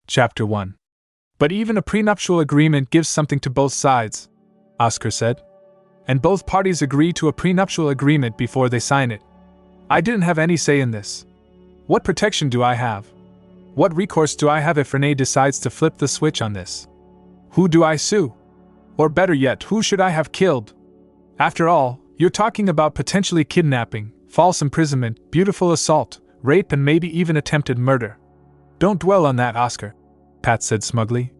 Chapter 1. But even a prenuptial agreement gives something to both sides, Oscar said. And both parties agree to a prenuptial agreement before they sign it. I didn't have any say in this. What protection do I have? What recourse do I have if Renee decides to flip the switch on this? Who do I sue? Or better yet, who should I have killed? After all, you're talking about potentially kidnapping, false imprisonment, beautiful assault, rape, and maybe even attempted murder. Don't dwell on that, Oscar, Pat said smugly.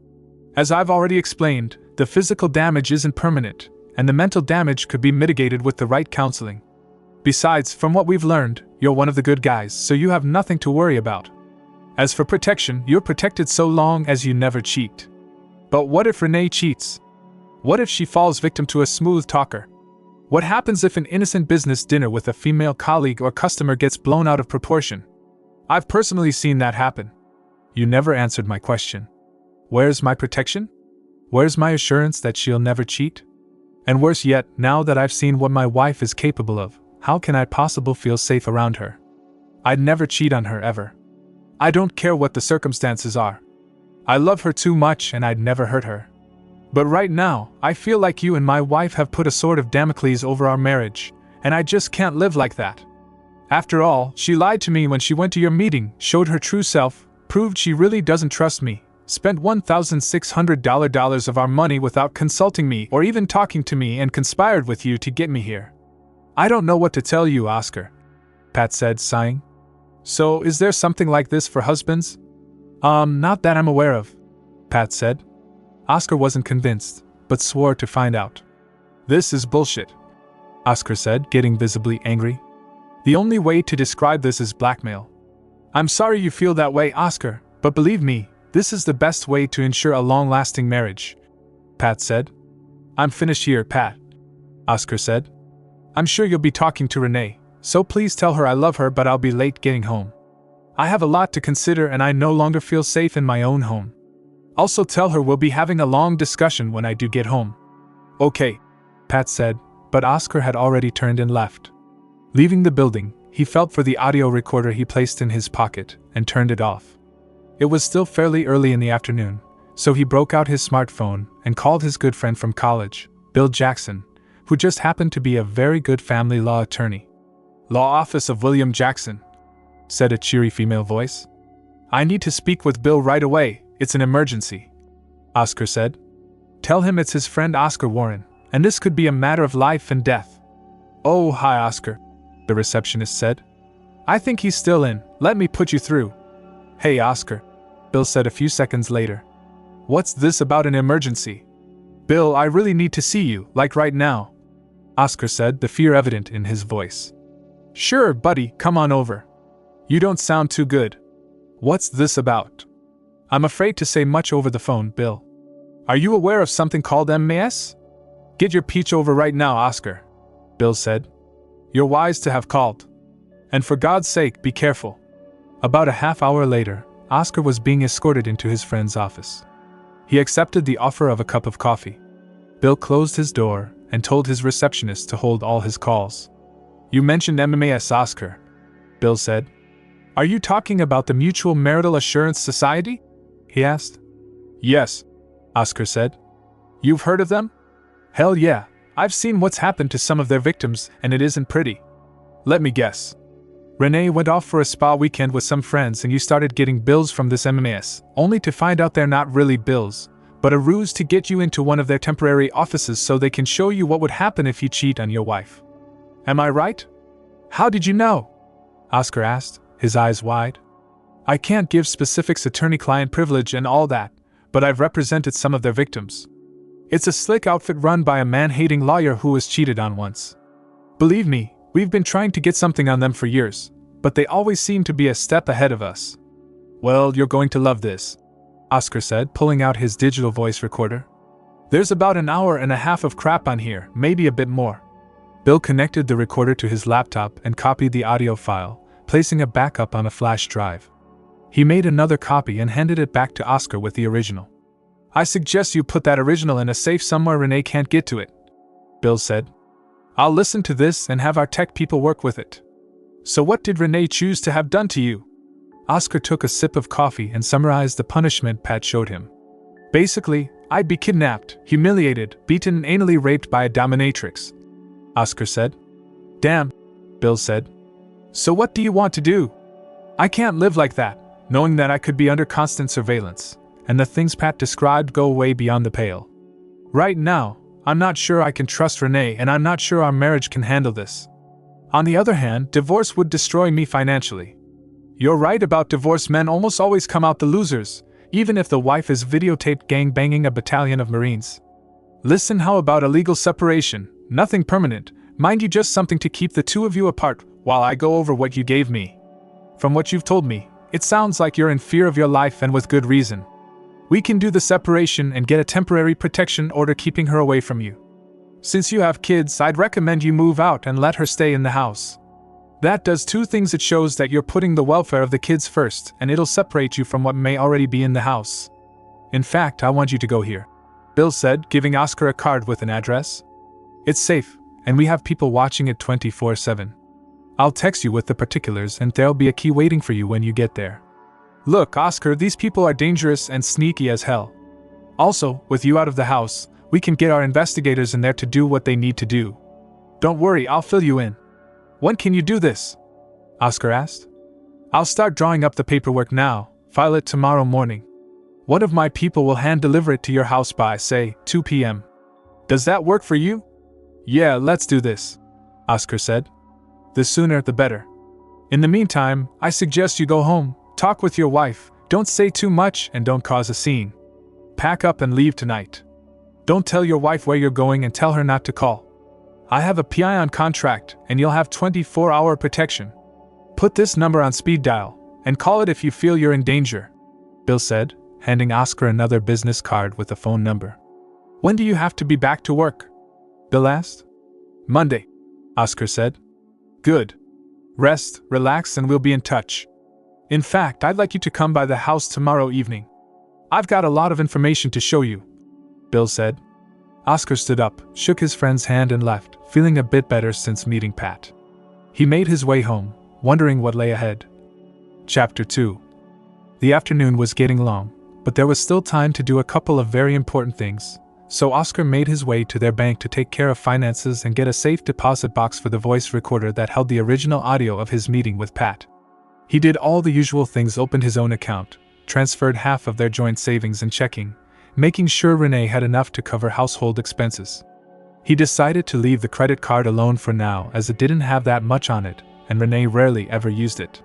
As I've already explained, the physical damage isn't permanent, and the mental damage could be mitigated with the right counseling. Besides, from what we've learned, you're one of the good guys, so you have nothing to worry about. As for protection, you're protected so long as you never cheat. But what if Renee cheats? What if she falls victim to a smooth talker? What happens if an innocent business dinner with a female colleague or customer gets blown out of proportion? I've personally seen that happen. You never answered my question. Where's my protection? Where's my assurance that she'll never cheat? And worse yet, now that I've seen what my wife is capable of, how can I possibly feel safe around her? I'd never cheat on her ever. I don't care what the circumstances are. I love her too much and I'd never hurt her. But right now, I feel like you and my wife have put a sword of Damocles over our marriage, and I just can't live like that. After all, she lied to me when she went to your meeting, showed her true self, proved she really doesn't trust me, spent $1,600 of our money without consulting me or even talking to me, and conspired with you to get me here. I don't know what to tell you, Oscar, Pat said, sighing. So, is there something like this for husbands? Not that I'm aware of, Pat said. Oscar wasn't convinced, but swore to find out. This is bullshit, Oscar said, getting visibly angry. The only way to describe this is blackmail. I'm sorry you feel that way, Oscar, but believe me, this is the best way to ensure a long-lasting marriage, Pat said. I'm finished here, Pat, Oscar said. I'm sure you'll be talking to Renee, so please tell her I love her, but I'll be late getting home. I have a lot to consider and I no longer feel safe in my own home. Also tell her we'll be having a long discussion when I do get home. Okay, Pat said, but Oscar had already turned and left. Leaving the building, he felt for the audio recorder he placed in his pocket and turned it off. It was still fairly early in the afternoon, so he broke out his smartphone and called his good friend from college, Bill Jackson, who just happened to be a very good family law attorney. Law Office of William Jackson, said a cheery female voice. I need to speak with Bill right away, it's an emergency, Oscar said. Tell him it's his friend Oscar Warren, and this could be a matter of life and death. Oh, hi Oscar, the receptionist said. I think he's still in, let me put you through. Hey Oscar, Bill said a few seconds later. What's this about an emergency? Bill, I really need to see you, like right now, Oscar said, the fear evident in his voice. Sure, buddy, come on over. You don't sound too good. What's this about? I'm afraid to say much over the phone, Bill. Are you aware of something called MAS? Get your peach over right now, Oscar, Bill said. You're wise to have called. And for God's sake, be careful. About a half hour later, Oscar was being escorted into his friend's office. He accepted the offer of a cup of coffee. Bill closed his door and told his receptionist to hold all his calls. You mentioned MAS, Oscar, Bill said. Are you talking about the Mutual Marital Assurance Society? He asked. Yes, Oscar said. You've heard of them? Hell yeah, I've seen what's happened to some of their victims and it isn't pretty. Let me guess. Renee went off for a spa weekend with some friends and you started getting bills from this MAS, only to find out they're not really bills, but a ruse to get you into one of their temporary offices so they can show you what would happen if you cheat on your wife. Am I right? How did you know? Oscar asked, his eyes wide. I can't give specifics, attorney-client privilege and all that, but I've represented some of their victims. It's a slick outfit run by a man-hating lawyer who was cheated on once. Believe me, we've been trying to get something on them for years, but they always seem to be a step ahead of us. Well, you're going to love this, Oscar said, pulling out his digital voice recorder. There's about an hour and a half of crap on here, maybe a bit more. Bill connected the recorder to his laptop and copied the audio file, placing a backup on a flash drive. He made another copy and handed it back to Oscar with the original. I suggest you put that original in a safe somewhere Renee can't get to it, Bill said. I'll listen to this and have our tech people work with it. So what did Renee choose to have done to you? Oscar took a sip of coffee and summarized the punishment Pat showed him. Basically, I'd be kidnapped, humiliated, beaten and anally raped by a dominatrix, Oscar said. Damn, Bill said. So what do you want to do? I can't live like that, knowing that I could be under constant surveillance, and the things Pat described go way beyond the pale. Right now, I'm not sure I can trust Renee, and I'm not sure our marriage can handle this. On the other hand, divorce would destroy me financially. You're right about divorced men almost always come out the losers, even if the wife is videotaped gang-banging a battalion of Marines. Listen, how about a legal separation? Nothing permanent, mind you, just something to keep the two of you apart while I go over what you gave me. From what you've told me, it sounds like you're in fear of your life, and with good reason. We can do the separation and get a temporary protection order keeping her away from you. Since you have kids, I'd recommend you move out and let her stay in the house. That does two things. It shows that you're putting the welfare of the kids first, and it'll separate you from what may already be in the house. In fact, I want you to go here, Bill said, giving Oscar a card with an address. It's safe, and we have people watching it 24/7. I'll text you with the particulars, and there'll be a key waiting for you when you get there. Look, Oscar, these people are dangerous and sneaky as hell. Also, with you out of the house, we can get our investigators in there to do what they need to do. Don't worry, I'll fill you in. When can you do this? Oscar asked. I'll start drawing up the paperwork now, file it tomorrow morning. One of my people will hand deliver it to your house by, say, 2 p.m. Does that work for you? Yeah, let's do this, Oscar said. The sooner the better. In the meantime, I suggest you go home, talk with your wife, don't say too much and don't cause a scene. Pack up and leave tonight. Don't tell your wife where you're going and tell her not to call. I have a PI on contract, and you'll have 24-hour protection. Put this number on speed dial, and call it if you feel you're in danger, Bill said, handing Oscar another business card with a phone number. When do you have to be back to work? Bill asked. Monday, Oscar said. Good. Rest, relax, and we'll be in touch. In fact, I'd like you to come by the house tomorrow evening. I've got a lot of information to show you, Bill said. Oscar stood up, shook his friend's hand and left, feeling a bit better since meeting Pat. He made his way home, wondering what lay ahead. Chapter 2. The afternoon was getting long, but there was still time to do a couple of very important things, so Oscar made his way to their bank to take care of finances and get a safe deposit box for the voice recorder that held the original audio of his meeting with Pat. He did all the usual things, opened his own account, transferred half of their joint savings and checking, making sure Renee had enough to cover household expenses. He decided to leave the credit card alone for now, as it didn't have that much on it, and Renee rarely ever used it.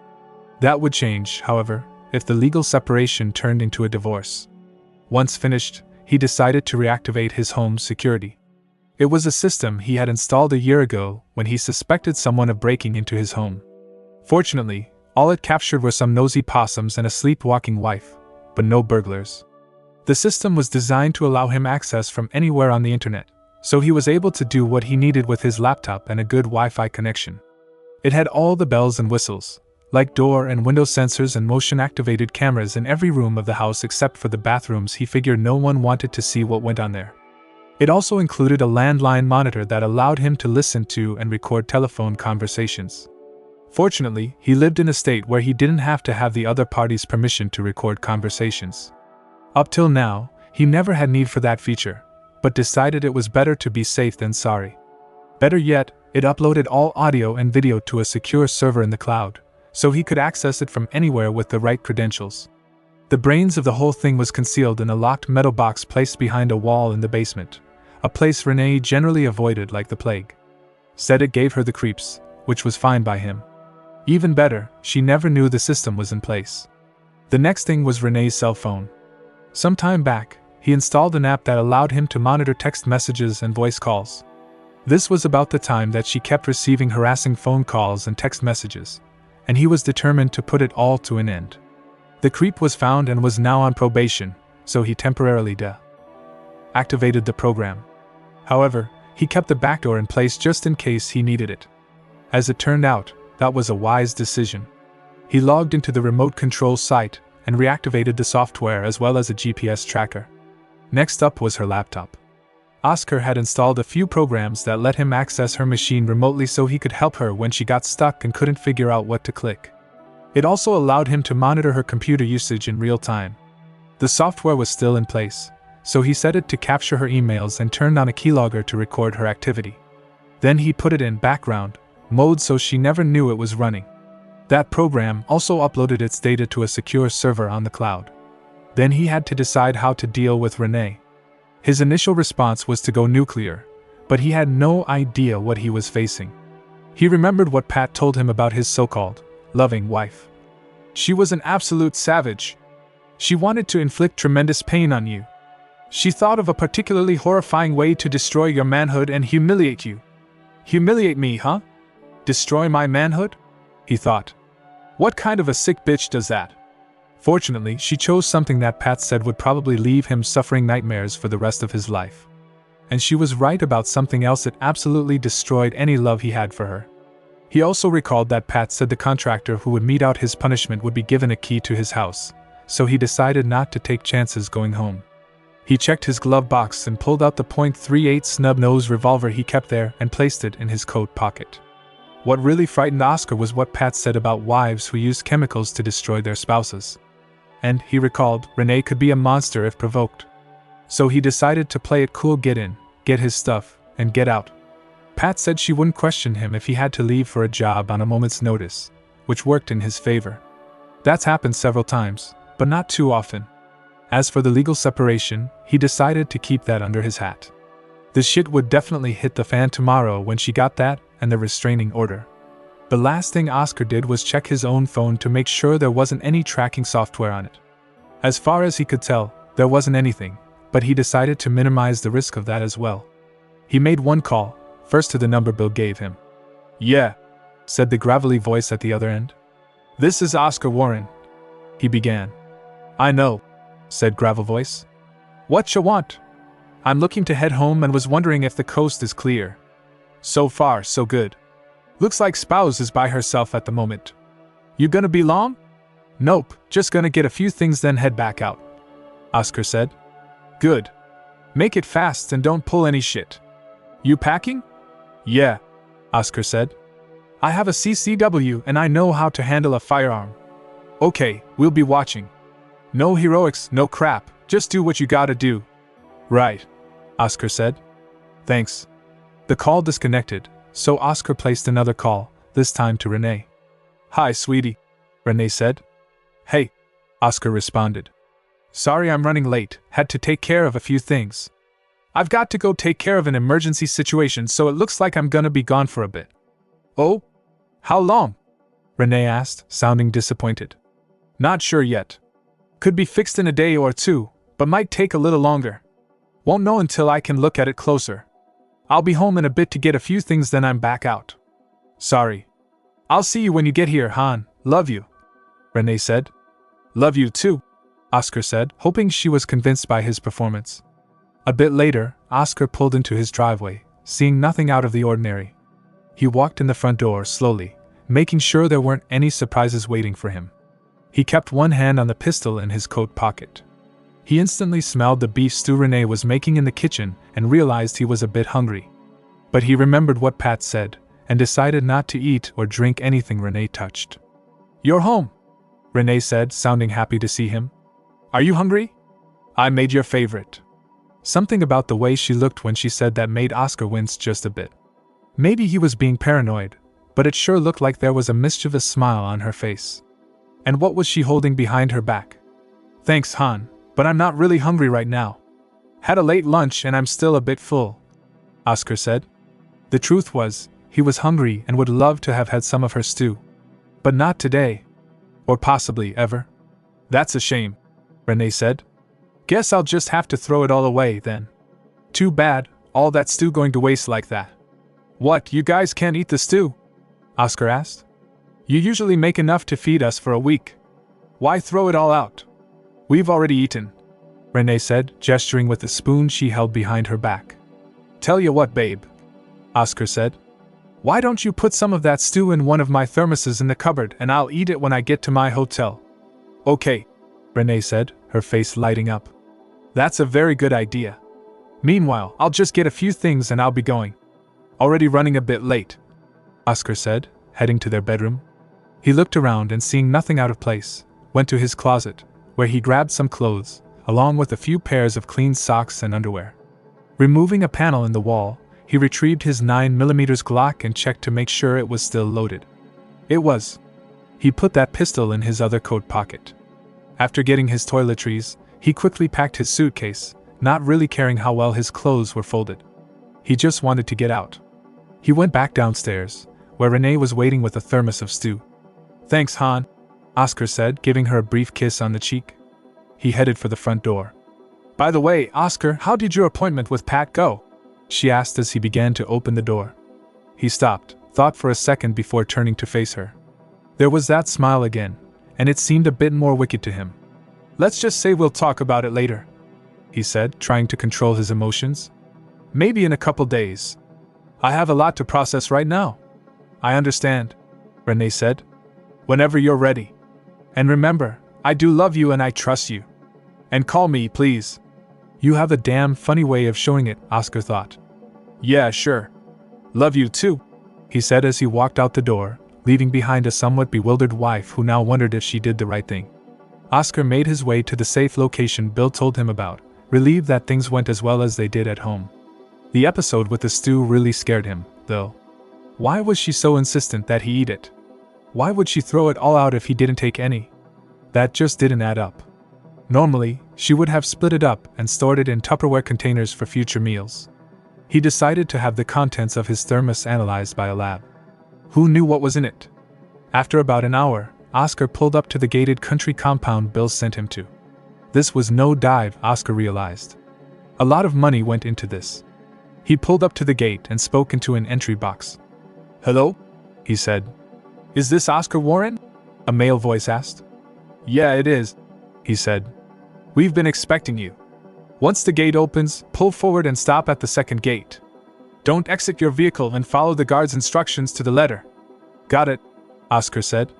That would change, however, if the legal separation turned into a divorce. Once finished, he decided to reactivate his home's security. It was a system he had installed a year ago when he suspected someone of breaking into his home. Fortunately, all it captured were some nosy possums and a sleepwalking wife, but no burglars. The system was designed to allow him access from anywhere on the internet, so he was able to do what he needed with his laptop and a good Wi-Fi connection. It had all the bells and whistles, like door and window sensors and motion-activated cameras in every room of the house except for the bathrooms. He figured no one wanted to see what went on there. It also included a landline monitor that allowed him to listen to and record telephone conversations. Fortunately, he lived in a state where he didn't have to have the other party's permission to record conversations. Up till now, he never had need for that feature, but decided it was better to be safe than sorry. Better yet, it uploaded all audio and video to a secure server in the cloud, so he could access it from anywhere with the right credentials. The brains of the whole thing was concealed in a locked metal box placed behind a wall in the basement, a place Renee generally avoided like the plague. Said it gave her the creeps, which was fine by him. Even better, she never knew the system was in place. The next thing was Renee's cell phone. Some time back, he installed an app that allowed him to monitor text messages and voice calls. This was about the time that she kept receiving harassing phone calls and text messages, and he was determined to put it all to an end. The creep was found and was now on probation, so he temporarily activated the program. However, he kept the backdoor in place just in case he needed it. As it turned out, that was a wise decision. He logged into the remote control site and reactivated the software as well as a GPS tracker. Next up was her laptop. Oscar had installed a few programs that let him access her machine remotely so he could help her when she got stuck and couldn't figure out what to click. It also allowed him to monitor her computer usage in real time. The software was still in place, so he set it to capture her emails and turned on a keylogger to record her activity. Then he put it in background mode so she never knew it was running. That program also uploaded its data to a secure server on the cloud. Then he had to decide how to deal with Renee. His initial response was to go nuclear, but he had no idea what he was facing. He remembered what Pat told him about his so-called loving wife. She was an absolute savage. She wanted to inflict tremendous pain on you. She thought of a particularly horrifying way to destroy your manhood and humiliate you. Humiliate me, huh? Destroy my manhood? He thought. What kind of a sick bitch does that? Fortunately, she chose something that Pat said would probably leave him suffering nightmares for the rest of his life. And she was right about something else that absolutely destroyed any love he had for her. He also recalled that Pat said the contractor who would mete out his punishment would be given a key to his house, so he decided not to take chances going home. He checked his glove box and pulled out the .38 snub-nose revolver he kept there and placed it in his coat pocket. What really frightened Oscar was what Pat said about wives who used chemicals to destroy their spouses. And, he recalled, Renee could be a monster if provoked. So he decided to play it cool, get in, get his stuff, and get out. Pat said she wouldn't question him if he had to leave for a job on a moment's notice, which worked in his favor. That's happened several times, but not too often. As for the legal separation, he decided to keep that under his hat. The shit would definitely hit the fan tomorrow when she got that and the restraining order. The last thing Oscar did was check his own phone to make sure there wasn't any tracking software on it. As far as he could tell, there wasn't anything, but he decided to minimize the risk of that as well. He made one call, first to the number Bill gave him. "Yeah," said the gravelly voice at the other end. "This is Oscar Warren," he began. "I know," said gravel voice. "Whatcha want? I'm looking to head home and was wondering if the coast is clear." "So far, so good. Looks like spouse is by herself at the moment. You gonna be long?" "Nope, just gonna get a few things then head back out," Oscar said. "Good. Make it fast and don't pull any shit. You packing?" "Yeah," Oscar said. "I have a CCW and I know how to handle a firearm." "Okay, we'll be watching. No heroics, no crap, just do what you gotta do." "Right," Oscar said. "Thanks." The call disconnected, so Oscar placed another call, this time to Renee. "Hi, sweetie," Renee said. "Hey," Oscar responded. "Sorry I'm running late, had to take care of a few things. I've got to go take care of an emergency situation, so it looks like I'm gonna be gone for a bit." "Oh? How long?" Renee asked, sounding disappointed. "Not sure yet. Could be fixed in a day or two, but might take a little longer. Won't know until I can look at it closer. I'll be home in a bit to get a few things, then I'm back out." "Sorry. I'll see you when you get here, hon. Love you," Renee said. "Love you too," Oscar said, hoping she was convinced by his performance. A bit later, Oscar pulled into his driveway, seeing nothing out of the ordinary. He walked in the front door slowly, making sure there weren't any surprises waiting for him. He kept one hand on the pistol in his coat pocket. He instantly smelled the beef stew Renee was making in the kitchen and realized he was a bit hungry. But he remembered what Pat said, and decided not to eat or drink anything Renee touched. "You're home," Renee said, sounding happy to see him. "Are you hungry? I made your favorite." Something about the way she looked when she said that made Oscar wince just a bit. Maybe he was being paranoid, but it sure looked like there was a mischievous smile on her face. And what was she holding behind her back? "Thanks, hon, but I'm not really hungry right now. Had a late lunch and I'm still a bit full," Oscar said. The truth was, he was hungry and would love to have had some of her stew. But not today. Or possibly ever. "That's a shame," Renee said. "Guess I'll just have to throw it all away then." "Too bad, all that stew going to waste like that." "What, you guys can't eat the stew?" Oscar asked. "You usually make enough to feed us for a week. Why throw it all out?" "We've already eaten," Renee said, gesturing with the spoon she held behind her back. "Tell you what, babe," Oscar said. "Why don't you put some of that stew in one of my thermoses in the cupboard and I'll eat it when I get to my hotel?" "Okay," Renee said, her face lighting up. "That's a very good idea. Meanwhile, I'll just get a few things and I'll be going. Already running a bit late," Oscar said, heading to their bedroom. He looked around and seeing nothing out of place, went to his closet, where he grabbed some clothes, along with a few pairs of clean socks and underwear. Removing a panel in the wall, he retrieved his 9mm Glock and checked to make sure it was still loaded. It was. He put that pistol in his other coat pocket. After getting his toiletries, he quickly packed his suitcase, not really caring how well his clothes were folded. He just wanted to get out. He went back downstairs, where Renee was waiting with a thermos of stew. "Thanks, Han," Oscar said, giving her a brief kiss on the cheek. He headed for the front door. "By the way, Oscar, how did your appointment with Pat go?" she asked as he began to open the door. He stopped, thought for a second before turning to face her. There was that smile again, and it seemed a bit more wicked to him. "Let's just say we'll talk about it later," he said, trying to control his emotions. "Maybe in a couple days. I have a lot to process right now." "I understand," Renee said. "Whenever you're ready. And remember, I do love you and I trust you. And call me, please." "You have a damn funny way of showing it," Oscar thought. "Yeah, sure. Love you too," he said as he walked out the door, leaving behind a somewhat bewildered wife who now wondered if she did the right thing. Oscar made his way to the safe location Bill told him about, relieved that things went as well as they did at home. The episode with the stew really scared him, though. Why was she so insistent that he eat it? Why would she throw it all out if he didn't take any? That just didn't add up. Normally, she would have split it up and stored it in Tupperware containers for future meals. He decided to have the contents of his thermos analyzed by a lab. Who knew what was in it? After about an hour, Oscar pulled up to the gated country compound Bill sent him to. This was no dive, Oscar realized. A lot of money went into this. He pulled up to the gate and spoke into an entry box. "Hello?" he said. "Is this Oscar Warren?" a male voice asked. "Yeah, it is," he said. "We've been expecting you. Once the gate opens, pull forward and stop at the second gate. Don't exit your vehicle and follow the guard's instructions to the letter." "Got it," Oscar said.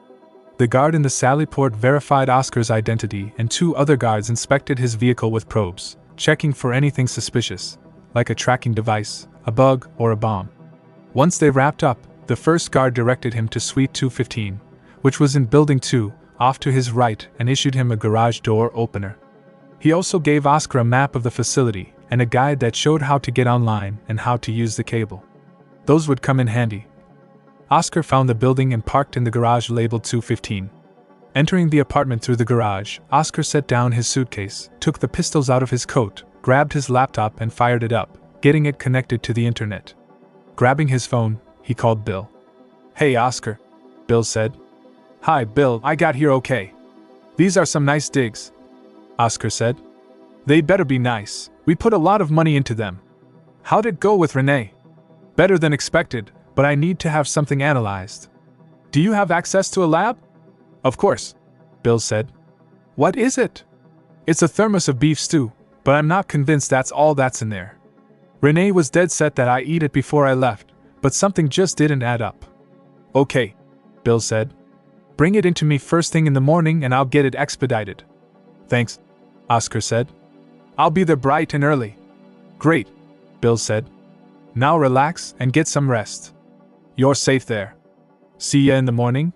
The guard in the Sally Port verified Oscar's identity and 2 other guards inspected his vehicle with probes, checking for anything suspicious, like a tracking device, a bug, or a bomb. Once they wrapped up, the first guard directed him to Suite 215, which was in Building 2, off to his right, and issued him a garage door opener. He also gave Oscar a map of the facility and a guide that showed how to get online and how to use the cable. Those would come in handy. Oscar found the building and parked in the garage labeled 215. Entering the apartment through the garage, Oscar set down his suitcase, took the pistols out of his coat, grabbed his laptop and fired it up, getting it connected to the internet. Grabbing his phone, he called Bill. "Hey Oscar," Bill said. "Hi Bill, I got here okay. These are some nice digs," Oscar said. "They'd better be nice. We put a lot of money into them. How'd it go with Renee?" "Better than expected, but I need to have something analyzed." "Do you have access to a lab?" "Of course," Bill said. "What is it?" "It's a thermos of beef stew, but I'm not convinced that's all that's in there. Renee was dead set that I eat it before I left, but something just didn't add up." "Okay," Bill said. "Bring it into me first thing in the morning and I'll get it expedited." "Thanks," Oscar said. "I'll be there bright and early." "Great," Bill said. "Now relax and get some rest. You're safe there. See ya in the morning."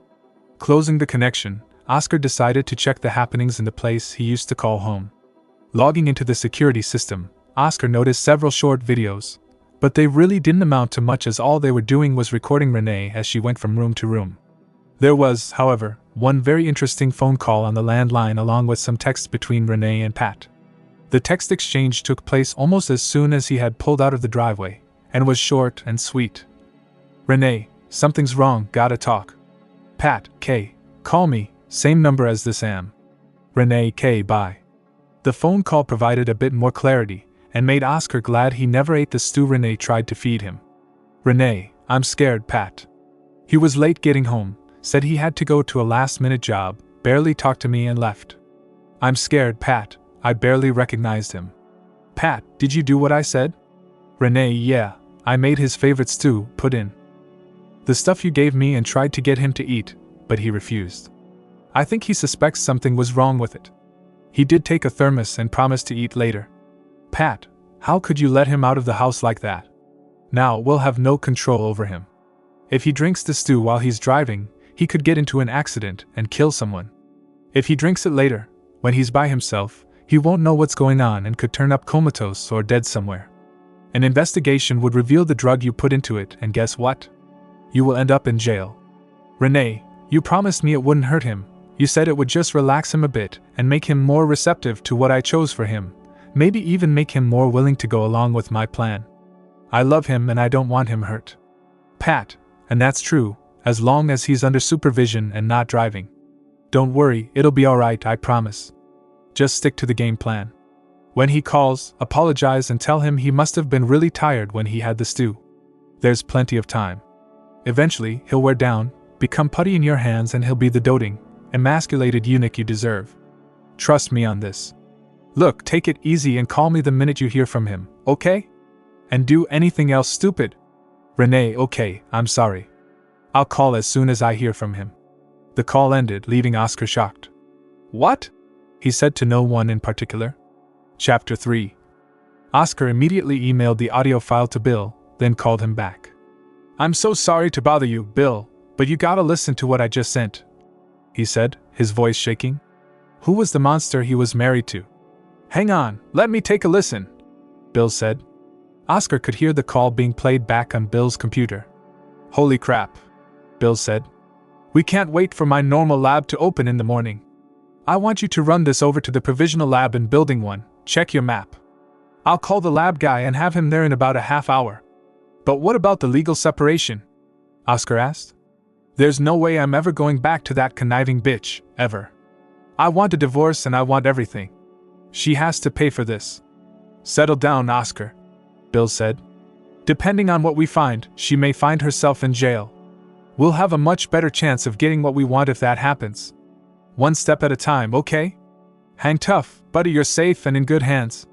Closing the connection, Oscar decided to check the happenings in the place he used to call home. Logging into the security system, Oscar noticed several short videos, but they really didn't amount to much as all they were doing was recording Renee as she went from room to room. There was, however, one very interesting phone call on the landline along with some text between Renee and Pat. The text exchange took place almost as soon as he had pulled out of the driveway, and was short and sweet. "Renee, something's wrong, gotta talk. Pat, K, call me, same number as this am. Renee, K, bye." The phone call provided a bit more clarity, and made Oscar glad he never ate the stew Renee tried to feed him. "Renee, I'm scared, Pat. He was late getting home, said he had to go to a last-minute job, barely talked to me and left. I'm scared, Pat, I barely recognized him." "Pat, did you do what I said?" "Renee, yeah, I made his favorite stew, put in the stuff you gave me and tried to get him to eat, but he refused. I think he suspects something was wrong with it. He did take a thermos and promised to eat later." "Pat, how could you let him out of the house like that? Now we'll have no control over him. If he drinks the stew while he's driving, he could get into an accident and kill someone. If he drinks it later, when he's by himself, he won't know what's going on and could turn up comatose or dead somewhere. An investigation would reveal the drug you put into it, and guess what? You will end up in jail. Renee, you promised me it wouldn't hurt him. You said it would just relax him a bit and make him more receptive to what I chose for him, maybe even make him more willing to go along with my plan. I love him and I don't want him hurt. Pat, and that's true, as long as he's under supervision and not driving. Don't worry, it'll be alright, I promise. Just stick to the game plan. When he calls, apologize and tell him he must have been really tired when he had the stew. There's plenty of time. Eventually, he'll wear down, become putty in your hands, and he'll be the doting, emasculated eunuch you deserve. Trust me on this. Look, take it easy and call me the minute you hear from him, okay? And do anything else stupid. Renee, okay, I'm sorry. I'll call as soon as I hear from him. The call ended, leaving Oscar shocked. What? He said to no one in particular. Chapter 3. Oscar immediately emailed the audio file to Bill, then called him back. I'm so sorry to bother you, Bill, but you gotta listen to what I just sent, he said, his voice shaking. Who was the monster he was married to? Hang on, let me take a listen, Bill said. Oscar could hear the call being played back on Bill's computer. Holy crap, Bill said. We can't wait for my normal lab to open in the morning. I want you to run this over to the provisional lab in Building 1, check your map. I'll call the lab guy and have him there in about a half hour. But what about the legal separation? Oscar asked. There's no way I'm ever going back to that conniving bitch, ever. I want a divorce and I want everything. She has to pay for this. Settle down, Oscar, Bill said. Depending on what we find, she may find herself in jail. We'll have a much better chance of getting what we want if that happens. One step at a time, okay? Hang tough, buddy, you're safe and in good hands.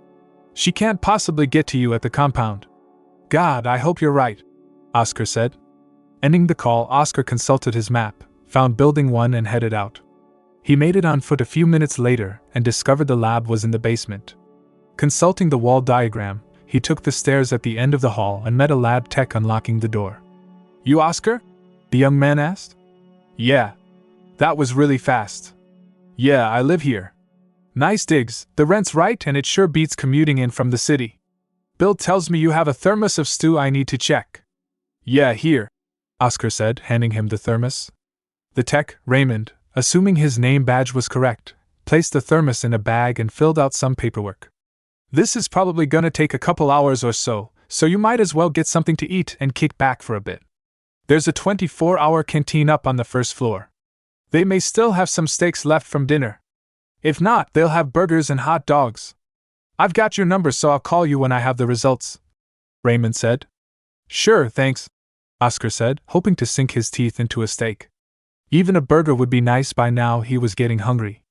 She can't possibly get to you at the compound. God, I hope you're right, Oscar said. Ending the call, Oscar consulted his map, found Building 1 and headed out. He made it on foot a few minutes later and discovered the lab was in the basement. Consulting the wall diagram, he took the stairs at the end of the hall and met a lab tech unlocking the door. You Oscar? The young man asked. Yeah. That was really fast. Yeah, I live here. Nice digs, the rent's right and it sure beats commuting in from the city. Bill tells me you have a thermos of stew I need to check. Yeah, here, Oscar said, handing him the thermos. The tech, Raymond, assuming his name badge was correct, placed the thermos in a bag and filled out some paperwork. This is probably gonna take a couple hours or so you might as well get something to eat and kick back for a bit. There's a 24-hour canteen up on the first floor. They may still have some steaks left from dinner. If not, they'll have burgers and hot dogs. I've got your number, so I'll call you when I have the results, Raymond said. Sure, thanks, Oscar said, hoping to sink his teeth into a steak. Even a burger would be nice by now. He was getting hungry.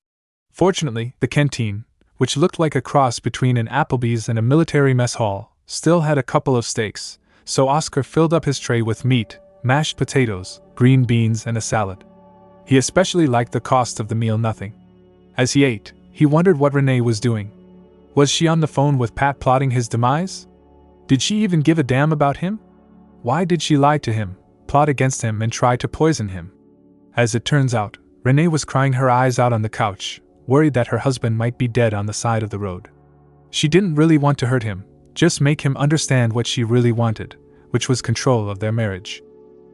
Fortunately, the canteen, which looked like a cross between an Applebee's and a military mess hall, still had a couple of steaks, so Oscar filled up his tray with meat, mashed potatoes, green beans, and a salad. He especially liked the cost of the meal nothing. As he ate, he wondered what Renee was doing. Was she on the phone with Pat plotting his demise? Did she even give a damn about him? Why did she lie to him, plot against him, and try to poison him? As it turns out, Renee was crying her eyes out on the couch, worried that her husband might be dead on the side of the road. She didn't really want to hurt him, just make him understand what she really wanted, which was control of their marriage.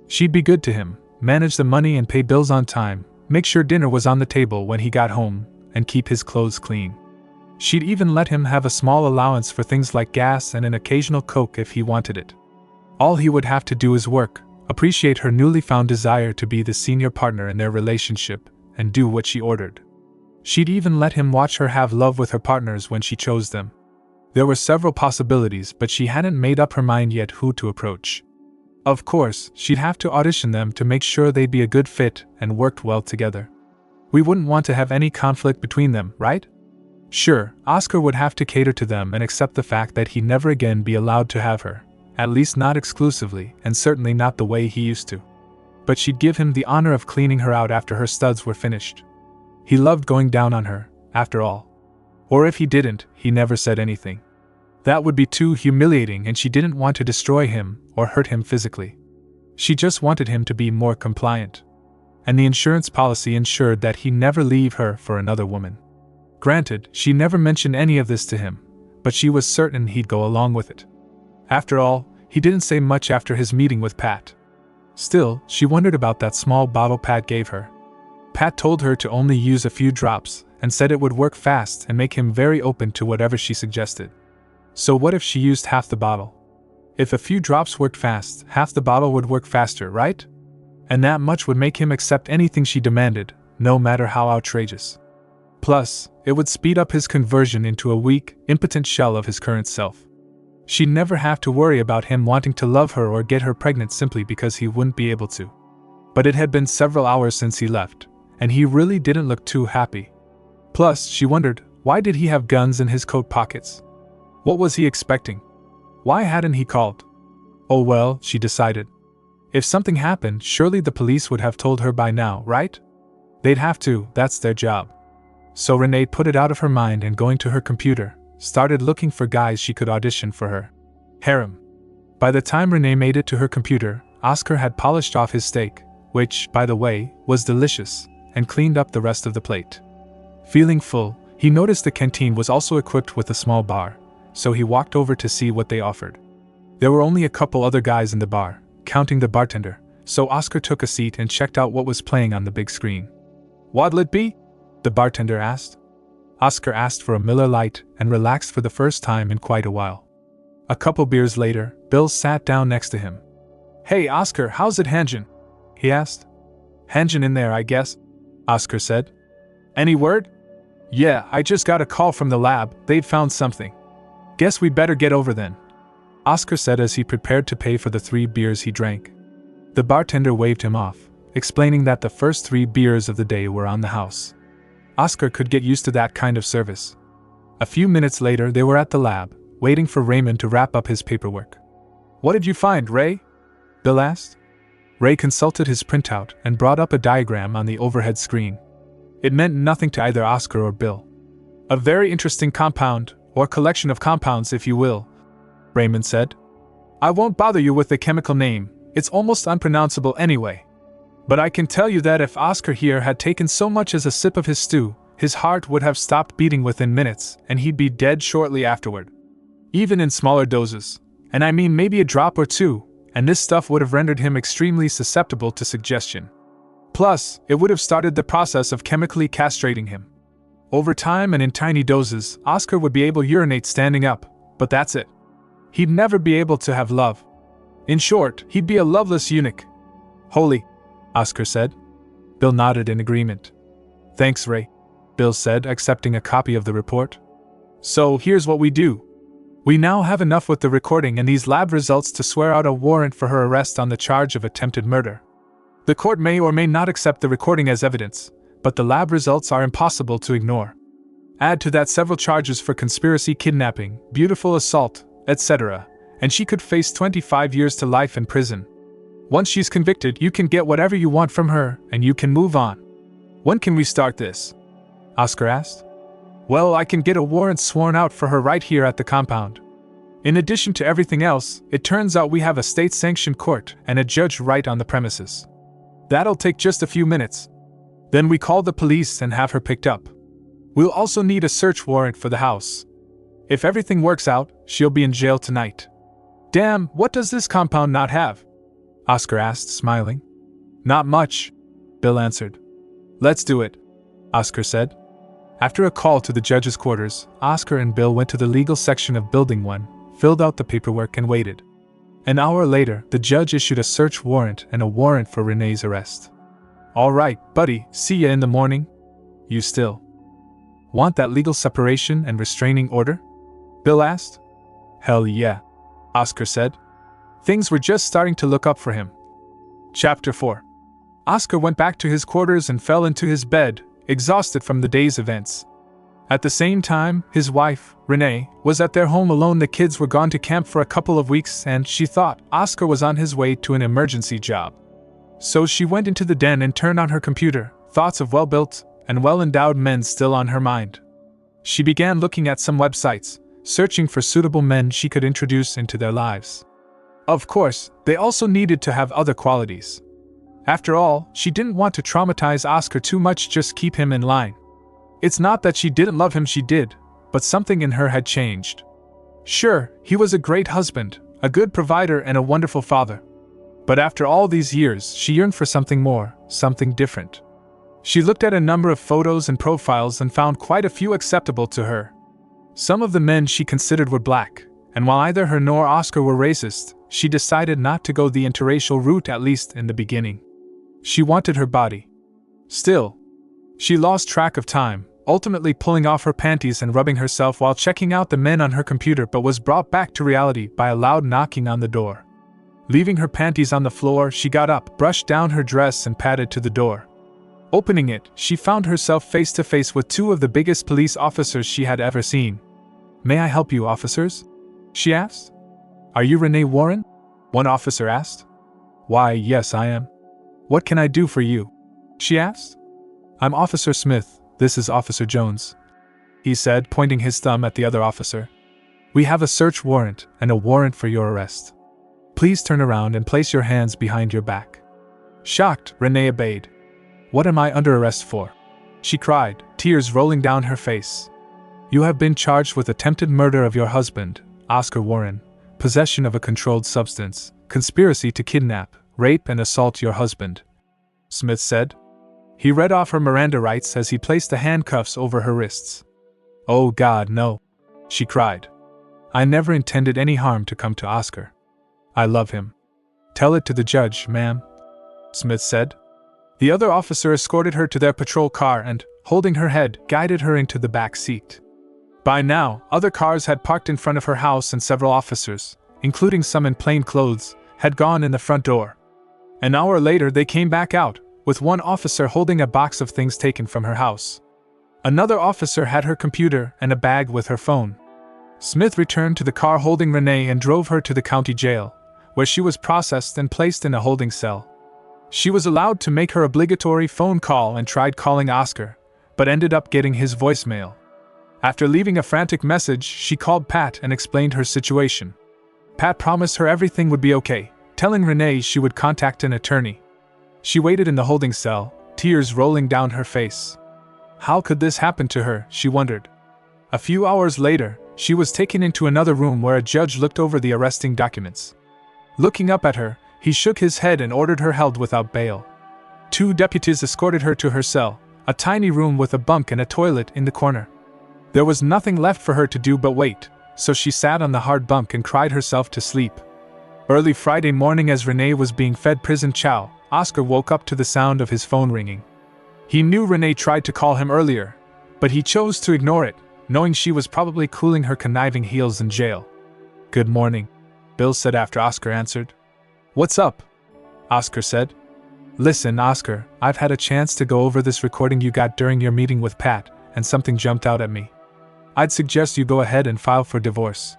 She'd be good to him, manage the money and pay bills on time, make sure dinner was on the table when he got home, and keep his clothes clean. She'd even let him have a small allowance for things like gas and an occasional Coke if he wanted it. All he would have to do is work, appreciate her newly found desire to be the senior partner in their relationship, and do what she ordered. She'd even let him watch her have love with her partners when she chose them. There were several possibilities, but she hadn't made up her mind yet who to approach. Of course, she'd have to audition them to make sure they'd be a good fit and worked well together. We wouldn't want to have any conflict between them, right? Sure, Oscar would have to cater to them and accept the fact that he'd never again be allowed to have her, at least not exclusively, and certainly not the way he used to. But she'd give him the honor of cleaning her out after her studs were finished. He loved going down on her, after all. Or if he didn't, he never said anything. That would be too humiliating, and she didn't want to destroy him or hurt him physically. She just wanted him to be more compliant. and the insurance policy ensured that he never leave her for another woman. Granted, she never mentioned any of this to him, but she was certain he'd go along with it. After all, he didn't say much after his meeting with Pat. Still, she wondered about that small bottle Pat gave her. Pat told her to only use a few drops, and said it would work fast and make him very open to whatever she suggested. So what if she used half the bottle? If a few drops worked fast, half the bottle would work faster, right? And that much would make him accept anything she demanded, no matter how outrageous. Plus, it would speed up his conversion into a weak, impotent shell of his current self. She'd never have to worry about him wanting to love her or get her pregnant simply because he wouldn't be able to. But it had been several hours since he left, and he really didn't look too happy. Plus, she wondered, why did he have guns in his coat pockets? What was he expecting? Why hadn't he called? Oh well, she decided. If something happened, surely the police would have told her by now, right? They'd have to, that's their job. So Renee put it out of her mind and going to her computer, started looking for guys she could audition for her harem. By the time Renee made it to her computer, Oscar had polished off his steak, which, by the way, was delicious, and cleaned up the rest of the plate. Feeling full, he noticed the canteen was also equipped with a small bar, so he walked over to see what they offered. There were only a couple other guys in the bar, counting the bartender, so Oscar took a seat and checked out what was playing on the big screen. "What'll it be?" the bartender asked. Oscar asked for a Miller Lite and relaxed for the first time in quite a while. A couple beers later, Bill sat down next to him. "Hey Oscar, how's it hangin'?" he asked. "Hangin' in there, I guess," Oscar said. "Any word?" "Yeah, I just got a call from the lab, they'd found something. Guess we'd better get over then," Oscar said as he prepared to pay for the 3 beers he drank. The bartender waved him off, explaining that the first 3 beers of the day were on the house. Oscar could get used to that kind of service. A few minutes later they were at the lab, waiting for Raymond to wrap up his paperwork. "What did you find, Ray?" Bill asked. Ray consulted his printout and brought up a diagram on the overhead screen. It meant nothing to either Oscar or Bill. "A very interesting compound, or collection of compounds if you will," Raymond said. "I won't bother you with the chemical name, it's almost unpronounceable anyway. But I can tell you that if Oscar here had taken so much as a sip of his stew, his heart would have stopped beating within minutes, and he'd be dead shortly afterward. Even in smaller doses, and I mean maybe a drop or two, and this stuff would have rendered him extremely susceptible to suggestion. Plus, it would have started the process of chemically castrating him. Over time and in tiny doses, Oscar would be able to urinate standing up, but that's it. He'd never be able to have love. In short, he'd be a loveless eunuch." "Holy," Oscar said. Bill nodded in agreement. "Thanks, Ray," Bill said, accepting a copy of the report. "So, here's what we do. We now have enough with the recording and these lab results to swear out a warrant for her arrest on the charge of attempted murder. The court may or may not accept the recording as evidence, but the lab results are impossible to ignore. Add to that several charges for conspiracy, kidnapping, beautiful assault, etc., and she could face 25 years to life in prison. Once she's convicted, you can get whatever you want from her, and you can move on. When can we start this?" Oscar asked. "Well, I can get a warrant sworn out for her right here at the compound. In addition to everything else, it turns out we have a state-sanctioned court and a judge right on the premises. That'll take just a few minutes. Then we call the police and have her picked up. We'll also need a search warrant for the house. If everything works out, she'll be in jail tonight." "Damn, what does this compound not have?" Oscar asked, smiling. "Not much," Bill answered. "Let's do it," Oscar said. After a call to the judge's quarters, Oscar and Bill went to the legal section of Building 1, filled out the paperwork and waited. An hour later, the judge issued a search warrant and a warrant for Renee's arrest. "All right, buddy, see ya in the morning. You still want that legal separation and restraining order?" Bill asked. "Hell yeah," Oscar said. Things were just starting to look up for him. Chapter 4. Oscar went back to his quarters and fell into his bed, exhausted from the day's events. At the same time, his wife, Renee, was at their home alone. The kids were gone to camp for a couple of weeks and she thought Oscar was on his way to an emergency job. So she went into the den and turned on her computer, thoughts of well-built and well-endowed men still on her mind. She began looking at some websites, searching for suitable men she could introduce into their lives. Of course, they also needed to have other qualities. After all, she didn't want to traumatize Oscar too much, just keep him in line. It's not that she didn't love him, she did, but something in her had changed. Sure, he was a great husband, a good provider and a wonderful father. But after all these years, she yearned for something more, something different. She looked at a number of photos and profiles and found quite a few acceptable to her. Some of the men she considered were black, and while either her nor Oscar were racist, she decided not to go the interracial route, at least in the beginning. She wanted her body. Still, she lost track of time, ultimately pulling off her panties and rubbing herself while checking out the men on her computer, but was brought back to reality by a loud knocking on the door. Leaving her panties on the floor, she got up, brushed down her dress and padded to the door. Opening it, she found herself face to face with two of the biggest police officers she had ever seen. "May I help you, officers?" she asked. "Are you Renee Warren?" one officer asked. "Why, yes, I am." "What can I do for you?" she asked. "I'm Officer Smith, this is Officer Jones," he said, pointing his thumb at the other officer. "We have a search warrant and a warrant for your arrest. Please turn around and place your hands behind your back." Shocked, Renee obeyed. "What am I under arrest for?" she cried, tears rolling down her face. "You have been charged with attempted murder of your husband, Oscar Warren, possession of a controlled substance, conspiracy to kidnap, rape and assault your husband," Smith said. He read off her Miranda rights as he placed the handcuffs over her wrists. "Oh God, no," she cried. "I never intended any harm to come to Oscar. I love him." "Tell it to the judge, ma'am," Smith said. The other officer escorted her to their patrol car and, holding her head, guided her into the back seat. By now, other cars had parked in front of her house and several officers, including some in plain clothes, had gone in the front door. An hour later they came back out, with one officer holding a box of things taken from her house. Another officer had her computer and a bag with her phone. Smith returned to the car holding Renee and drove her to the county jail, where she was processed and placed in a holding cell. She was allowed to make her obligatory phone call and tried calling Oscar, but ended up getting his voicemail. After leaving a frantic message, she called Pat and explained her situation. Pat promised her everything would be okay, telling Renee she would contact an attorney. She waited in the holding cell, tears rolling down her face. How could this happen to her, she wondered. A few hours later, she was taken into another room where a judge looked over the arresting documents. Looking up at her, he shook his head and ordered her held without bail. Two deputies escorted her to her cell, a tiny room with a bunk and a toilet in the corner. There was nothing left for her to do but wait, so she sat on the hard bunk and cried herself to sleep. Early Friday morning, as Renee was being fed prison chow, Oscar woke up to the sound of his phone ringing. He knew Renee tried to call him earlier, but he chose to ignore it, knowing she was probably cooling her conniving heels in jail. "Good morning," Bill said after Oscar answered. "What's up?" Oscar said. "Listen, Oscar, I've had a chance to go over this recording you got during your meeting with Pat, and something jumped out at me. I'd suggest you go ahead and file for divorce.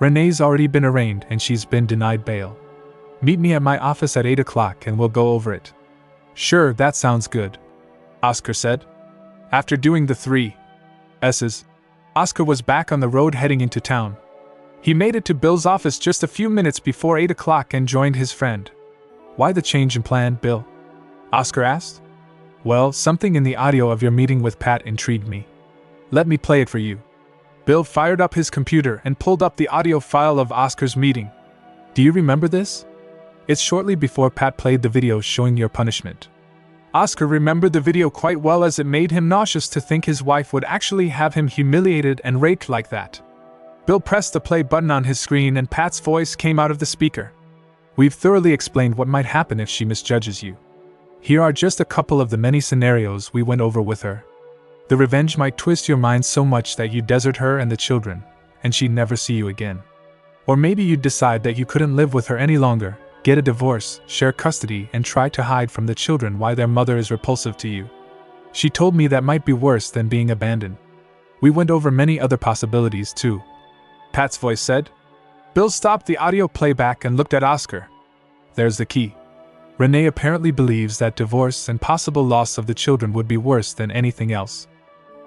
Renee's already been arraigned and she's been denied bail. Meet me at my office at 8 o'clock and we'll go over it." "Sure, that sounds good," Oscar said. After doing the 3 S's, Oscar was back on the road heading into town. He made it to Bill's office just a few minutes before 8 o'clock and joined his friend. "Why the change in plan, Bill?" Oscar asked. "Well, something in the audio of your meeting with Pat intrigued me. Let me play it for you." Bill fired up his computer and pulled up the audio file of Oscar's meeting. "Do you remember this? It's shortly before Pat played the video showing your punishment." Oscar remembered the video quite well, as it made him nauseous to think his wife would actually have him humiliated and raped like that. Bill pressed the play button on his screen and Pat's voice came out of the speaker. "We've thoroughly explained what might happen if she misjudges you. Here are just a couple of the many scenarios we went over with her. The revenge might twist your mind so much that you desert her and the children, and she'd never see you again. Or maybe you'd decide that you couldn't live with her any longer, get a divorce, share custody, and try to hide from the children why their mother is repulsive to you. She told me that might be worse than being abandoned. We went over many other possibilities too," Pat's voice said. Bill stopped the audio playback and looked at Oscar. "There's the key. Renee apparently believes that divorce and possible loss of the children would be worse than anything else.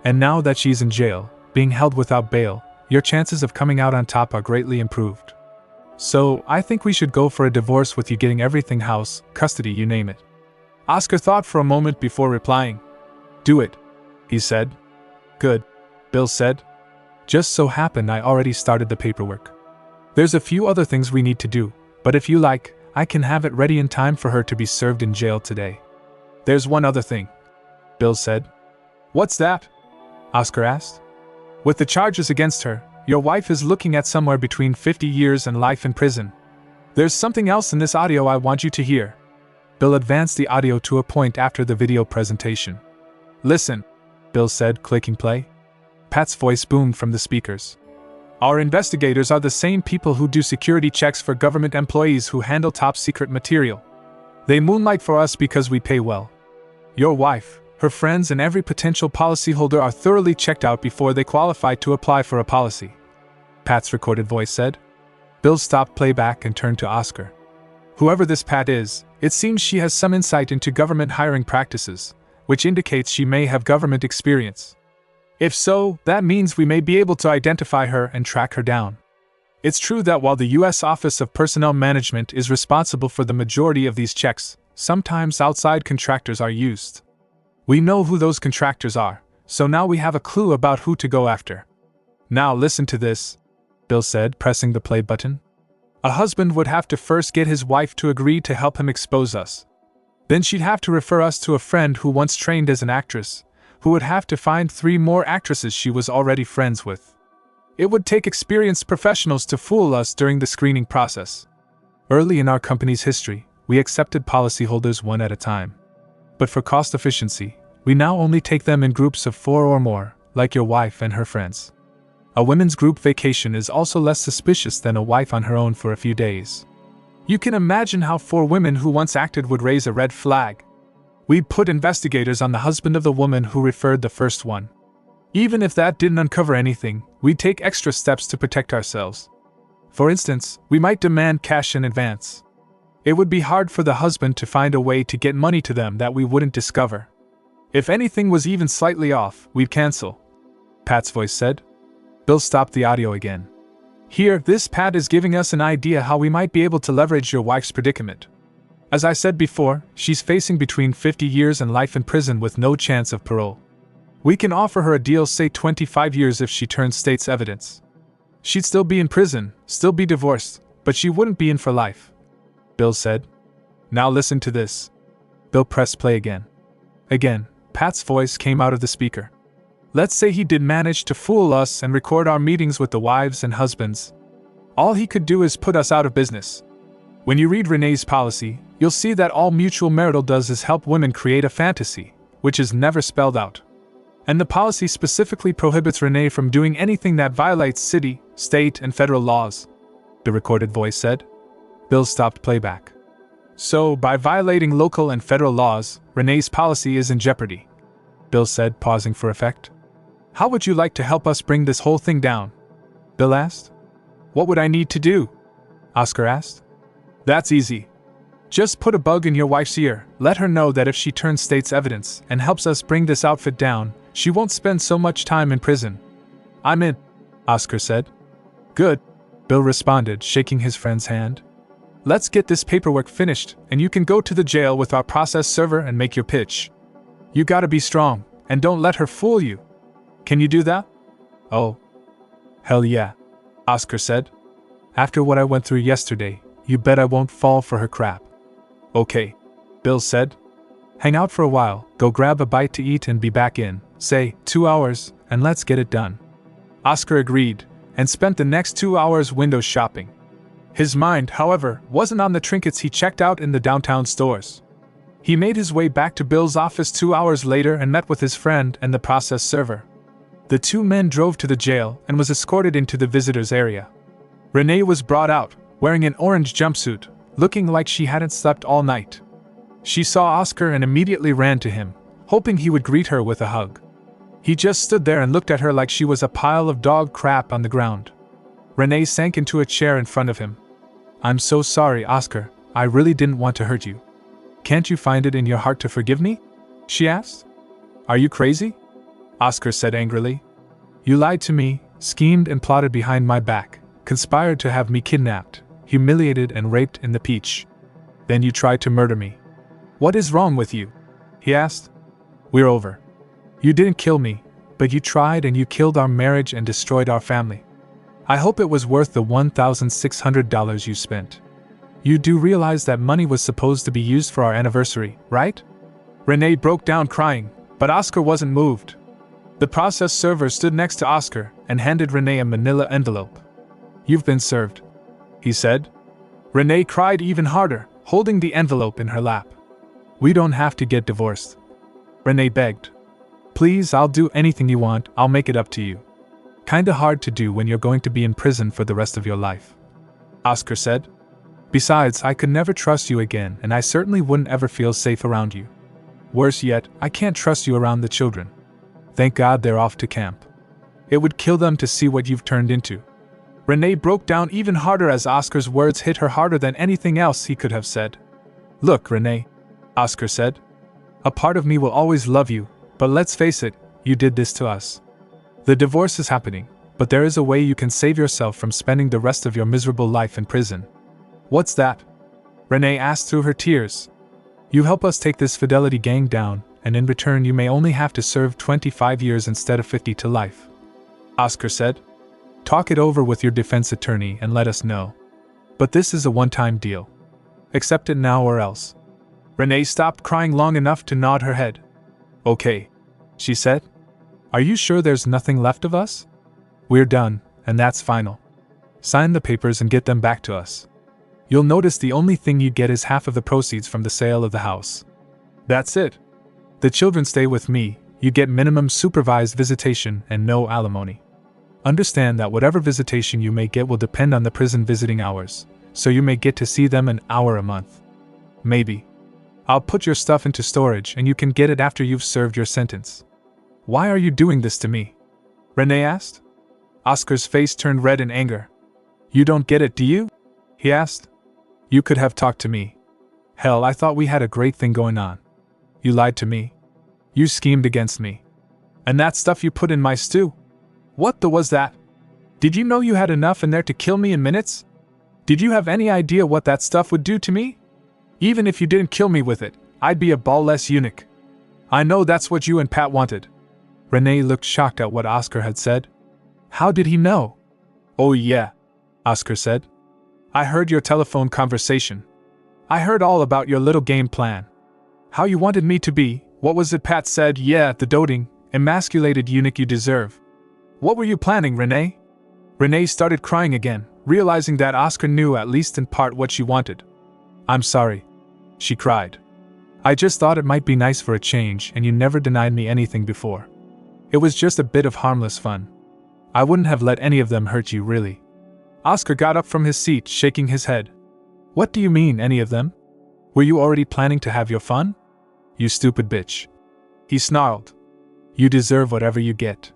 And now that she's in jail, being held without bail, your chances of coming out on top are greatly improved. So, I think we should go for a divorce with you getting everything, house, custody, you name it. Oscar thought for a moment before replying. Do it, he said. Good, Bill said. Just so happened I already started the paperwork. There's a few other things we need to do, but if you like, I can have it ready in time for her to be served in jail today. There's one other thing, Bill said. What's that? Oscar asked. With the charges against her, your wife is looking at somewhere between 50 years and life in prison. There's something else in this audio I want you to hear. Bill advanced the audio to a point after the video presentation. Listen, Bill said, clicking play. Pat's voice boomed from the speakers. Our investigators are the same people who do security checks for government employees who handle top-secret material. They moonlight for us because we pay well. Your wife, her friends, and every potential policyholder are thoroughly checked out before they qualify to apply for a policy, Pat's recorded voice said. Bill stopped playback and turned to Oscar. Whoever this Pat is, it seems she has some insight into government hiring practices, which indicates she may have government experience. If so, that means we may be able to identify her and track her down. It's true that while the U.S. Office of Personnel Management is responsible for the majority of these checks, sometimes outside contractors are used. We know who those contractors are, so now we have a clue about who to go after. Now listen to this, Bill said, pressing the play button. A husband would have to first get his wife to agree to help him expose us. Then she'd have to refer us to a friend who once trained as an actress, who would have to find 3 more actresses she was already friends with. It would take experienced professionals to fool us during the screening process. Early in our company's history, we accepted policyholders one at a time. But for cost efficiency, we now only take them in groups of 4 or more, like your wife and her friends. A women's group vacation is also less suspicious than a wife on her own for a few days. You can imagine how 4 women who once acted would raise a red flag. We'd put investigators on the husband of the woman who referred the first one. Even if that didn't uncover anything, we'd take extra steps to protect ourselves. For instance, we might demand cash in advance. It would be hard for the husband to find a way to get money to them that we wouldn't discover. If anything was even slightly off, we'd cancel, Pat's voice said. Bill stopped the audio again. Here, this Pat is giving us an idea how we might be able to leverage your wife's predicament. As I said before, she's facing between 50 years and life in prison with no chance of parole. We can offer her a deal, say 25 years if she turns state's evidence. She'd still be in prison, still be divorced, but she wouldn't be in for life, Bill said. Now listen to this. Bill pressed play again. Again, Pat's voice came out of the speaker. Let's say he did manage to fool us and record our meetings with the wives and husbands. All he could do is put us out of business. When you read Renee's policy, you'll see that all mutual marital does is help women create a fantasy, which is never spelled out. And the policy specifically prohibits Renee from doing anything that violates city, state, and federal laws, the recorded voice said. Bill stopped playback. So, by violating local and federal laws, Renee's policy is in jeopardy, Bill said, pausing for effect. How would you like to help us bring this whole thing down? Bill asked. What would I need to do? Oscar asked. That's easy. Just put a bug in your wife's ear, let her know that if she turns state's evidence and helps us bring this outfit down, she won't spend so much time in prison. I'm in, Oscar said. Good, Bill responded, shaking his friend's hand. Let's get this paperwork finished, and you can go to the jail with our process server and make your pitch. You gotta be strong, and don't let her fool you. Can you do that? Oh. Hell yeah, Oscar said. After what I went through yesterday, you bet I won't fall for her crap. Okay, Bill said. Hang out for a while, go grab a bite to eat and be back in, say, 2 hours, and let's get it done. Oscar agreed, and spent the next 2 hours window shopping. His mind, however, wasn't on the trinkets he checked out in the downtown stores. He made his way back to Bill's office 2 hours later and met with his friend and the process server. The 2 men drove to the jail and was escorted into the visitors area. Renee was brought out, wearing an orange jumpsuit, looking like she hadn't slept all night. She saw Oscar and immediately ran to him, hoping he would greet her with a hug. He just stood there and looked at her like she was a pile of dog crap on the ground. Renee sank into a chair in front of him. I'm so sorry, Oscar, I really didn't want to hurt you. Can't you find it in your heart to forgive me? She asked. Are you crazy? Oscar said angrily. You lied to me, schemed and plotted behind my back, conspired to have me kidnapped, humiliated and raped in the peach. Then you tried to murder me. "What is wrong with you?" he asked. "We're over. You didn't kill me, but you tried and you killed our marriage and destroyed our family. I hope it was worth the $1,600 you spent. You do realize that money was supposed to be used for our anniversary, right?" Renee broke down crying, but Oscar wasn't moved. The process server stood next to Oscar and handed Renee a manila envelope. "You've been served," he said. Renee cried even harder, holding the envelope in her lap. "We don't have to get divorced," Renee begged. "Please, I'll do anything you want, I'll make it up to you." "Kinda hard to do when you're going to be in prison for the rest of your life," Oscar said. "Besides, I could never trust you again, and I certainly wouldn't ever feel safe around you. Worse yet, I can't trust you around the children. Thank God they're off to camp. It would kill them to see what you've turned into." Renee broke down even harder as Oscar's words hit her harder than anything else he could have said. "Look, Renee," Oscar said. "A part of me will always love you, but let's face it, you did this to us. The divorce is happening, but there is a way you can save yourself from spending the rest of your miserable life in prison." "What's that?" Renee asked through her tears. "You help us take this fidelity gang down, and in return you may only have to serve 25 years instead of 50 to life," Oscar said. "Talk it over with your defense attorney and let us know. But this is a one-time deal. Accept it now or else." Renee stopped crying long enough to nod her head. "Okay," she said. "Are you sure there's nothing left of us?" "We're done, and that's final. Sign the papers and get them back to us. You'll notice the only thing you get is half of the proceeds from the sale of the house. That's it. The children stay with me, you get minimum supervised visitation and no alimony. Understand that whatever visitation you may get will depend on the prison visiting hours, so you may get to see them an hour a month. Maybe. I'll put your stuff into storage and you can get it after you've served your sentence." "Why are you doing this to me?" Renee asked. Oscar's face turned red in anger. "You don't get it, do you?" he asked. "You could have talked to me. Hell, I thought we had a great thing going on. You lied to me. You schemed against me. And that stuff you put in my stew? What the was that? Did you know you had enough in there to kill me in minutes? Did you have any idea what that stuff would do to me? Even if you didn't kill me with it, I'd be a ball-less eunuch. I know that's what you and Pat wanted." Renee looked shocked at what Oscar had said. "How did he know?" "Oh yeah," Oscar said. "I heard your telephone conversation. I heard all about your little game plan. How you wanted me to be, what was it Pat said, yeah, the doting, emasculated eunuch you deserve. What were you planning, Renee?" Renee started crying again, realizing that Oscar knew at least in part what she wanted. "I'm sorry," she cried. "I just thought it might be nice for a change, and you never denied me anything before. It was just a bit of harmless fun. I wouldn't have let any of them hurt you, really." Oscar got up from his seat, shaking his head. "What do you mean, any of them? Were you already planning to have your fun? You stupid bitch," he snarled. "You deserve whatever you get.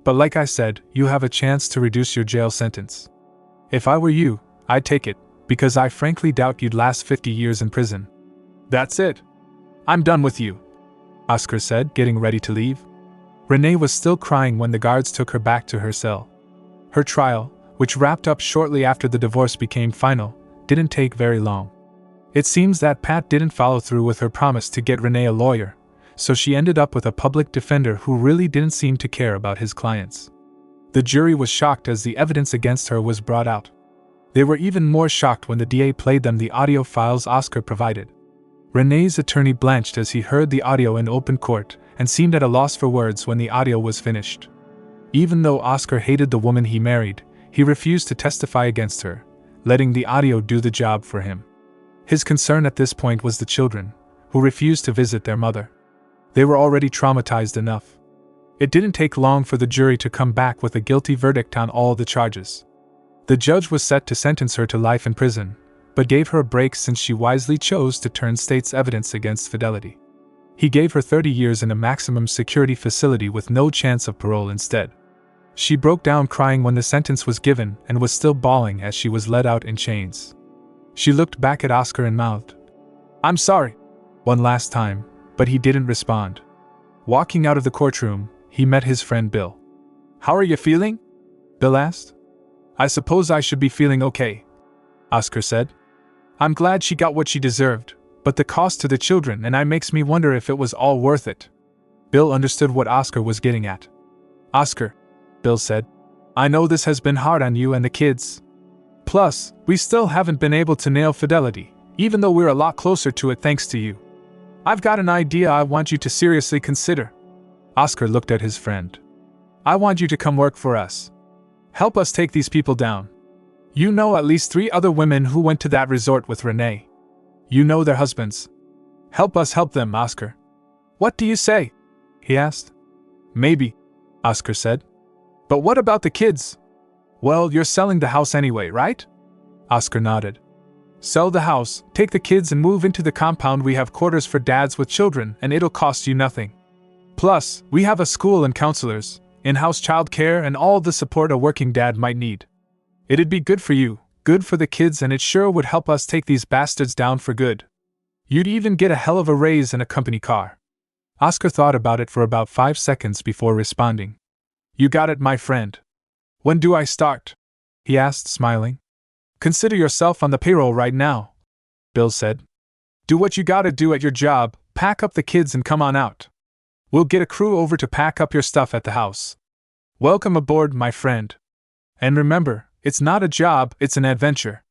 But like I said, you have a chance to reduce your jail sentence. If I were you, I'd take it, because I frankly doubt you'd last 50 years in prison." "That's it. I'm done with you," Oscar said, getting ready to leave. Renee was still crying when the guards took her back to her cell. Her trial, which wrapped up shortly after the divorce became final, didn't take very long. It seems that Pat didn't follow through with her promise to get Renee a lawyer, so she ended up with a public defender who really didn't seem to care about his clients. The jury was shocked as the evidence against her was brought out. They were even more shocked when the DA played them the audio files Oscar provided. Renee's attorney blanched as he heard the audio in open court, and seemed at a loss for words when the audio was finished. Even though Oscar hated the woman he married, he refused to testify against her, letting the audio do the job for him. His concern at this point was the children, who refused to visit their mother. They were already traumatized enough. It didn't take long for the jury to come back with a guilty verdict on all the charges. The judge was set to sentence her to life in prison, but gave her a break since she wisely chose to turn state's evidence against fidelity. He gave her 30 years in a maximum security facility with no chance of parole instead. She broke down crying when the sentence was given and was still bawling as she was let out in chains. She looked back at Oscar and mouthed, "I'm sorry," one last time, but he didn't respond. Walking out of the courtroom, he met his friend Bill. "How are you feeling?" Bill asked. "I suppose I should be feeling okay," Oscar said. "I'm glad she got what she deserved, but the cost to the children and I makes me wonder if it was all worth it. Bill understood what Oscar was getting at. Oscar, Bill said, I know this has been hard on you and the kids. Plus, we still haven't been able to nail fidelity, even though we're a lot closer to it thanks to you. I've got an idea I want you to seriously consider. Oscar looked at his friend. I want you to come work for us. Help us take these people down. You know at least 3 other women who went to that resort with Renee. You know their husbands. Help us help them, Oscar. What do you say? He asked. Maybe, Oscar said. But what about the kids? Well, you're selling the house anyway, right? Oscar nodded. Sell the house, take the kids and move into the compound. We have quarters for dads with children and it'll cost you nothing. Plus, we have a school and counselors, in-house childcare and all the support a working dad might need. It'd be good for you, good for the kids, and it sure would help us take these bastards down for good. You'd even get a hell of a raise and a company car. Oscar thought about it for about 5 seconds before responding. You got it, my friend. When do I start? He asked, smiling. Consider yourself on the payroll right now, Bill said. Do what you gotta do at your job, pack up the kids and come on out. We'll get a crew over to pack up your stuff at the house. Welcome aboard, my friend. And remember, it's not a job, it's an adventure.